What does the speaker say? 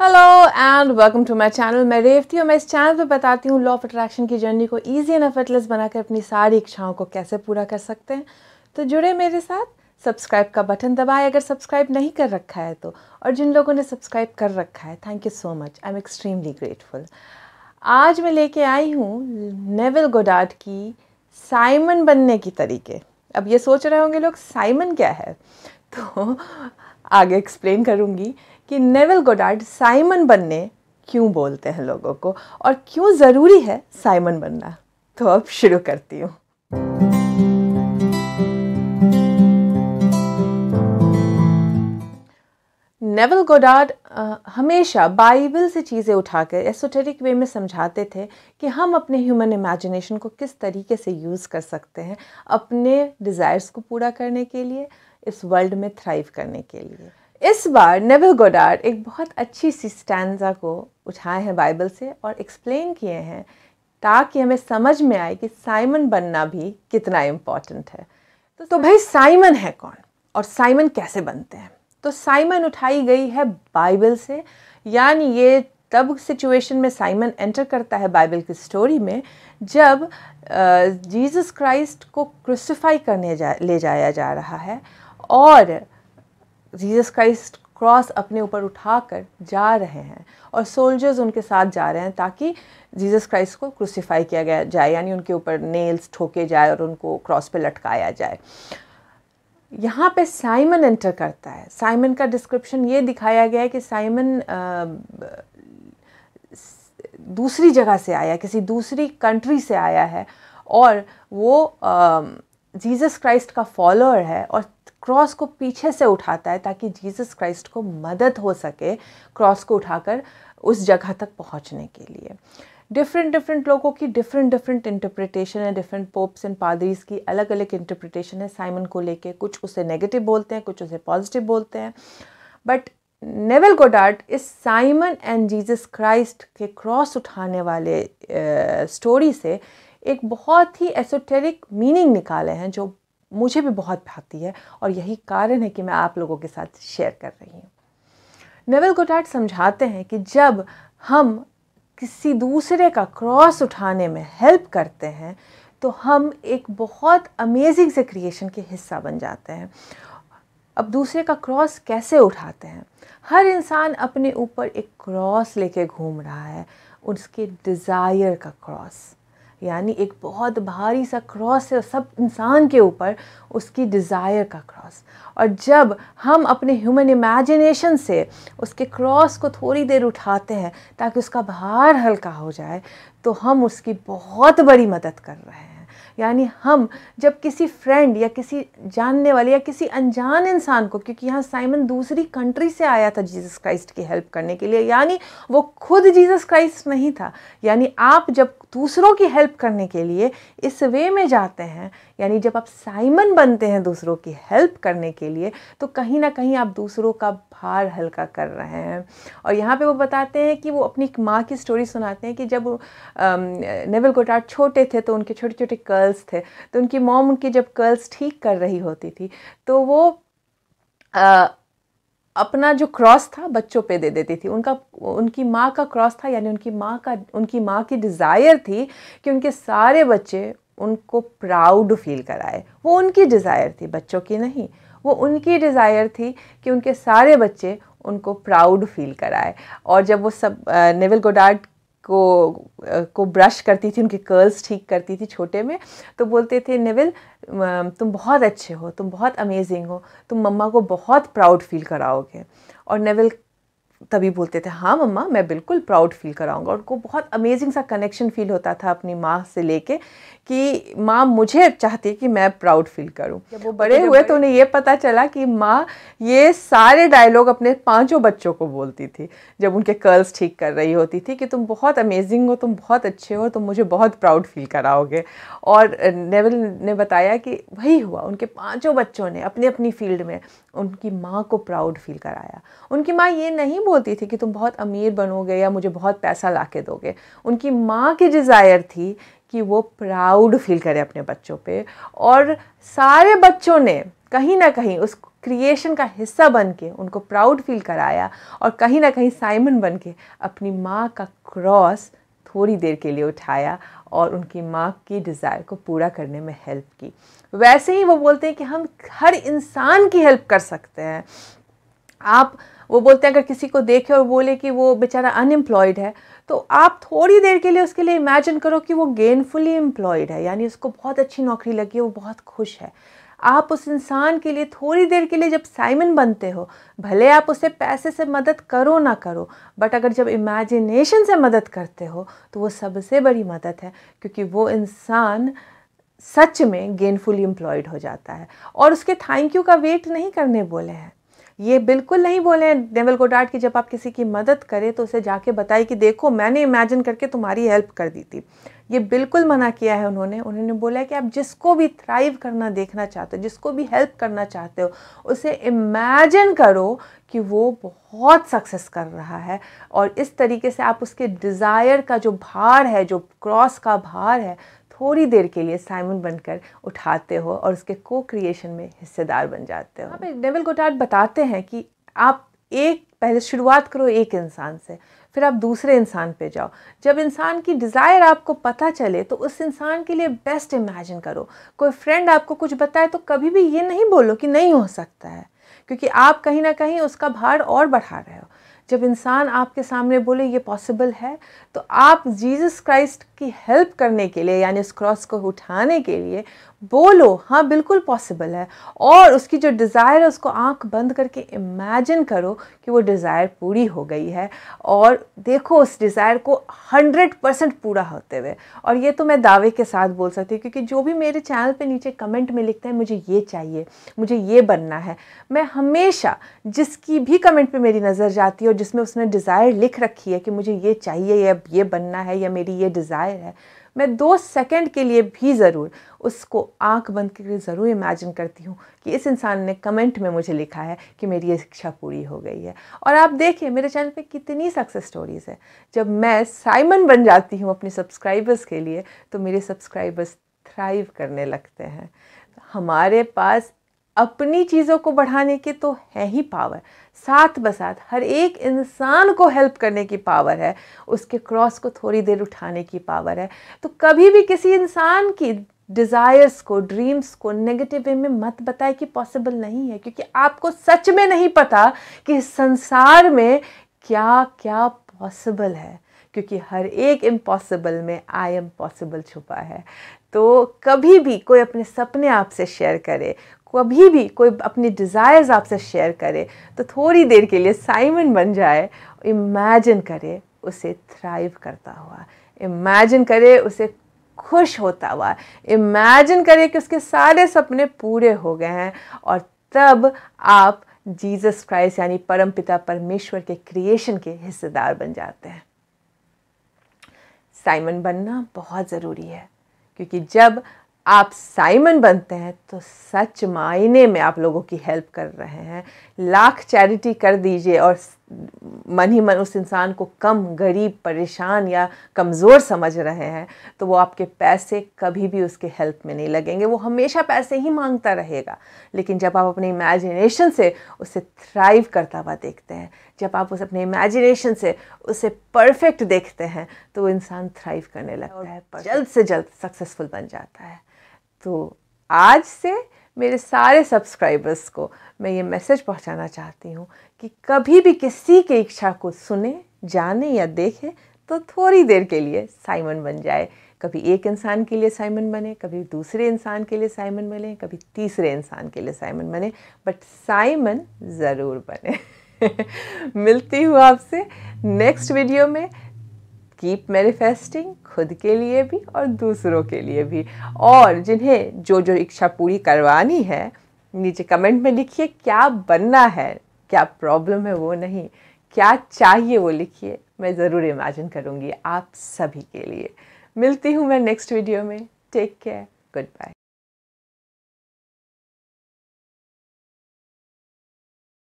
Hello and welcome to my channel. मैं रेवती और मैं इस चैनल पे बताती हूँ लॉ ऑफ अट्रैक्शन की जर्नी को इजी एंड एफर्टलेस बनाकर अपनी सारी इच्छाओं को कैसे पूरा कर सकते हैं। तो जुड़े मेरे साथ, सब्सक्राइब का बटन दबाएं अगर सब्सक्राइब नहीं कर रखा है तो, और जिन लोगों ने सब्सक्राइब कर रखा है thank you so much, I am extremely grateful. आज मैं लेके आई हूँ नेविल गोडार्ड की साइमन बनने की तरीके। अब ये सोच रहे होंगे लोग साइमन क्या है, तो आगे एक्सप्लेन करूँगी कि नेविल गोडार्ड साइमन बनने क्यों बोलते हैं लोगों को और क्यों ज़रूरी है साइमन बनना। तो अब शुरू करती हूँ। नेविल गोडार्ड हमेशा बाइबल से चीज़ें उठाकर एसोटेरिक वे में समझाते थे कि हम अपने ह्यूमन इमेजिनेशन को किस तरीके से यूज़ कर सकते हैं अपने डिज़ायर्स को पूरा करने के लिए, इस वर्ल्ड में थ्राइव करने के लिए। इस बार नेविल गोडार्ड एक बहुत अच्छी सी स्टैंजा को उठाए हैं बाइबल से और एक्सप्लेन किए हैं ताकि हमें समझ में आए कि साइमन बनना भी कितना इम्पॉर्टेंट है। तो भाई साइमन है कौन और साइमन कैसे बनते हैं? तो साइमन उठाई गई है बाइबल से, यानी ये तब सिचुएशन में साइमन एंटर करता है बाइबल की स्टोरी में जब जीसस क्राइस्ट को क्रूसिफाई करने ले जाया जा रहा है और जीसस क्राइस्ट क्रॉस अपने ऊपर उठाकर जा रहे हैं और सोल्जर्स उनके साथ जा रहे हैं ताकि जीसस क्राइस्ट को क्रूसिफाई किया गया जाए, यानी उनके ऊपर नेल्स ठोके जाए और उनको क्रॉस पे लटकाया जाए। यहाँ पे साइमन एंटर करता है। साइमन का डिस्क्रिप्शन ये दिखाया गया है कि साइमन दूसरी जगह से आया, किसी दूसरी कंट्री से आया है और वो जीसस क्राइस्ट का फॉलोअर है और क्रॉस को पीछे से उठाता है ताकि जीसस क्राइस्ट को मदद हो सके क्रॉस को उठाकर उस जगह तक पहुंचने के लिए। डिफरेंट लोगों की डिफरेंट इंटरप्रिटेशन है, डिफरेंट पोप्स एंड पादरीज की अलग अलग इंटरप्रिटेशन है साइमन को लेके। कुछ उसे नेगेटिव बोलते हैं, कुछ उसे पॉजिटिव बोलते हैं, बट नेविल गोडार्ड इस साइमन एंड जीसस क्राइस्ट के क्रॉस उठाने वाले स्टोरी से एक बहुत ही एसोटेरिक मीनिंग निकाले हैं जो मुझे भी बहुत भाती है और यही कारण है कि मैं आप लोगों के साथ शेयर कर रही हूँ। नेविल गोडार्ड समझाते हैं कि जब हम किसी दूसरे का क्रॉस उठाने में हेल्प करते हैं तो हम एक बहुत अमेजिंग से क्रिएशन के हिस्सा बन जाते हैं। अब दूसरे का क्रॉस कैसे उठाते हैं? हर इंसान अपने ऊपर एक क्रॉस लेके घूम रहा है, उसके डिज़ायर का क्रॉस, यानी एक बहुत भारी सा क्रॉस है सब इंसान के ऊपर, उसकी डिज़ायर का क्रॉस। और जब हम अपने ह्यूमन इमेजिनेशन से उसके क्रॉस को थोड़ी देर उठाते हैं ताकि उसका भार हल्का हो जाए, तो हम उसकी बहुत बड़ी मदद कर रहे हैं। यानी हम जब किसी फ्रेंड या किसी जानने वाले या किसी अनजान इंसान को, क्योंकि यहाँ साइमन दूसरी कंट्री से आया था जीसस क्राइस्ट की हेल्प करने के लिए, यानी वो खुद जीसस क्राइस्ट नहीं था। यानी आप जब दूसरों की हेल्प करने के लिए इस वे में जाते हैं, यानी जब आप साइमन बनते हैं दूसरों की हेल्प करने के लिए, तो कहीं ना कहीं आप दूसरों का भार हल्का कर रहे हैं। और यहाँ पे वो बताते हैं कि वो अपनी माँ की स्टोरी सुनाते हैं कि जब नेविल गोडार्ड छोटे थे तो उनके छोटे छोटे कर्ल्स थे, तो उनकी मॉम उनकी जब कर्ल्स ठीक कर रही होती थी तो वो अपना जो क्रॉस था बच्चों पे दे देती थी। उनकी माँ का क्रॉस था, यानी उनकी माँ की डिज़ायर थी कि उनके सारे बच्चे उनको प्राउड फील कराए। वो उनकी डिज़ायर थी, बच्चों की नहीं। वो उनकी डिज़ायर थी कि उनके सारे बच्चे उनको प्राउड फील कराए। और जब वो सब नेविल गोडार्ड को ब्रश करती थी, उनके कर्ल्स ठीक करती थी छोटे में, तो बोलते थे नेविल तुम बहुत अच्छे हो, तुम बहुत अमेजिंग हो, तुम मम्मा को बहुत प्राउड फील कराओगे। और नेविल तभी बोलते थे हाँ मम्मा, मैं बिल्कुल प्राउड फील कराऊंगा। और उनको बहुत अमेजिंग सा कनेक्शन फील होता था अपनी माँ से लेके कि माँ मुझे चाहती है कि मैं प्राउड फील करूं। जब वो बड़े हुए तो उन्हें ये पता चला कि माँ ये सारे डायलॉग अपने 5 बच्चों को बोलती थी जब उनके कर्ल्स ठीक कर रही होती थी कि तुम बहुत अमेजिंग हो, तुम बहुत अच्छे हो, तुम मुझे बहुत प्राउड फील कराओगे। और नेविल ने बताया कि वही हुआ, उनके 5 बच्चों ने अपनी अपनी फील्ड में उनकी माँ को प्राउड फील कराया। उनकी माँ ये नहीं बोलती थी कि तुम बहुत अमीर बनोगे या मुझे बहुत पैसा ला के दोगे। उनकी माँ की डिज़ायर थी कि वो प्राउड फील करे अपने बच्चों पे, और सारे बच्चों ने कहीं ना कहीं उस क्रिएशन का हिस्सा बन के उनको प्राउड फील कराया, और कहीं ना कहीं साइमन बन के अपनी माँ का क्रॉस थोड़ी देर के लिए उठाया और उनकी माँ की डिज़ायर को पूरा करने में हेल्प की। वैसे ही वो बोलते हैं कि हम हर इंसान की हेल्प कर सकते हैं। वो बोलते हैं अगर किसी को देखे और बोले कि वो बेचारा अनएम्प्लॉयड है, तो आप थोड़ी देर के लिए उसके लिए इमेजिन करो कि वो गेनफुली एम्प्लॉयड है, यानी उसको बहुत अच्छी नौकरी लगी है, वो बहुत खुश है। आप उस इंसान के लिए थोड़ी देर के लिए जब साइमन बनते हो, भले आप उसे पैसे से मदद करो ना करो, बट अगर जब इमेजिनेशन से मदद करते हो तो वो सबसे बड़ी मदद है, क्योंकि वो इंसान सच में गेनफुली एम्प्लॉयड हो जाता है। और उसके थैंक यू का वेट नहीं करने बोले हैं, ये बिल्कुल नहीं बोले हैं नेविल गोडार्ड कि जब आप किसी की मदद करें तो उसे जाके बताइए कि देखो मैंने इमेजिन करके तुम्हारी हेल्प कर दी थी। ये बिल्कुल मना किया है उन्होंने बोला है कि आप जिसको भी थ्राइव करना देखना चाहते हो, जिसको भी हेल्प करना चाहते हो, उसे इमेजिन करो कि वो बहुत सक्सेस कर रहा है, और इस तरीके से आप उसके डिज़ायर का जो भार है, जो क्रॉस का भार है, थोड़ी देर के लिए साइमन बनकर उठाते हो और उसके को क्रिएशन में हिस्सेदार बन जाते हो। नेविल गोडार्ड बताते हैं कि आप पहले शुरुआत करो एक इंसान से, फिर आप दूसरे इंसान पे जाओ। जब इंसान की डिज़ायर आपको पता चले तो उस इंसान के लिए बेस्ट इमेजिन करो। कोई फ्रेंड आपको कुछ बताए तो कभी भी ये नहीं बोलो कि नहीं हो सकता है, क्योंकि आप कहीं ना कहीं उसका भार और बढ़ा रहे हो। जब इंसान आपके सामने बोले ये पॉसिबल है, तो आप जीसस क्राइस्ट की हेल्प करने के लिए, यानी उस क्रॉस को उठाने के लिए बोलो हाँ बिल्कुल पॉसिबल है, और उसकी जो डिज़ायर है उसको आंख बंद करके इमेजिन करो कि वो डिज़ायर पूरी हो गई है, और देखो उस डिज़ायर को 100% पूरा होते हुए। और ये तो मैं दावे के साथ बोल सकती हूँ, क्योंकि जो भी मेरे चैनल पे नीचे कमेंट में लिखते हैं मुझे ये चाहिए, मुझे ये बनना है, मैं हमेशा जिसकी भी कमेंट पे मेरी नज़र जाती है और जिसमें उसने डिज़ायर लिख रखी है कि मुझे ये चाहिए या ये बनना है या मेरी ये डिज़ायर है, मैं 2 सेकंड के लिए भी ज़रूर उसको आंख बंद करके ज़रूर इमेजिन करती हूँ कि इस इंसान ने कमेंट में मुझे लिखा है कि मेरी ये इच्छा पूरी हो गई है। और आप देखिए मेरे चैनल पे कितनी सक्सेस स्टोरीज़ है। जब मैं साइमन बन जाती हूँ अपने सब्सक्राइबर्स के लिए, तो मेरे सब्सक्राइबर्स थ्राइव करने लगते हैं। हमारे पास अपनी चीज़ों को बढ़ाने की तो है ही पावर, साथ बसाथ हर एक इंसान को हेल्प करने की पावर है, उसके क्रॉस को थोड़ी देर उठाने की पावर है। तो कभी भी किसी इंसान की डिज़ायर्स को, ड्रीम्स को नेगेटिव वे में मत बताए कि पॉसिबल नहीं है, क्योंकि आपको सच में नहीं पता कि इस संसार में क्या क्या पॉसिबल है, क्योंकि हर एक इम्पॉसिबल में आई एम पॉसिबल छुपा है। तो कभी भी कोई अपने सपने आपसे शेयर करे, कभी भी कोई अपनी डिज़ायर्स आपसे शेयर करे, तो थोड़ी देर के लिए साइमन बन जाए, इमेजिन करे उसे थ्राइव करता हुआ, इमेजिन करे उसे खुश होता हुआ, इमेजिन करे कि उसके सारे सपने पूरे हो गए हैं, और तब आप जीसस क्राइस्ट यानी परमपिता परमेश्वर के क्रिएशन के हिस्सेदार बन जाते हैं। साइमन बनना बहुत ज़रूरी है, क्योंकि जब आप साइमन बनते हैं तो सच मायने में आप लोगों की हेल्प कर रहे हैं। लाख चैरिटी कर दीजिए और मन ही मन उस इंसान को कम, गरीब, परेशान या कमज़ोर समझ रहे हैं, तो वो आपके पैसे कभी भी उसके हेल्प में नहीं लगेंगे, वो हमेशा पैसे ही मांगता रहेगा। लेकिन जब आप अपने इमेजिनेशन से उसे थ्राइव करता हुआ देखते हैं, जब आप उस अपने इमेजिनेशन से उसे परफेक्ट देखते हैं, तो वो इंसान थ्राइव करने लगता है, जल्द से जल्द सक्सेसफुल बन जाता है। तो आज से मेरे सारे सब्सक्राइबर्स को मैं ये मैसेज पहुंचाना चाहती हूँ कि कभी भी किसी की इच्छा को सुने, जाने या देखे तो थोड़ी देर के लिए साइमन बन जाए। कभी एक इंसान के लिए साइमन बने, कभी दूसरे इंसान के लिए साइमन बने, कभी तीसरे इंसान के लिए साइमन बने, बट साइमन ज़रूर बने। मिलती हूँ आपसे नेक्स्ट वीडियो में। कीप मैनिफेस्टिंग, खुद के लिए भी और दूसरों के लिए भी। और जिन्हें जो जो इच्छा पूरी करवानी है, नीचे कमेंट में लिखिए क्या बनना है, क्या प्रॉब्लम है वो नहीं, क्या चाहिए वो लिखिए। मैं ज़रूर इमेजिन करूँगी आप सभी के लिए। मिलती हूँ मैं नेक्स्ट वीडियो में। Take care, good bye.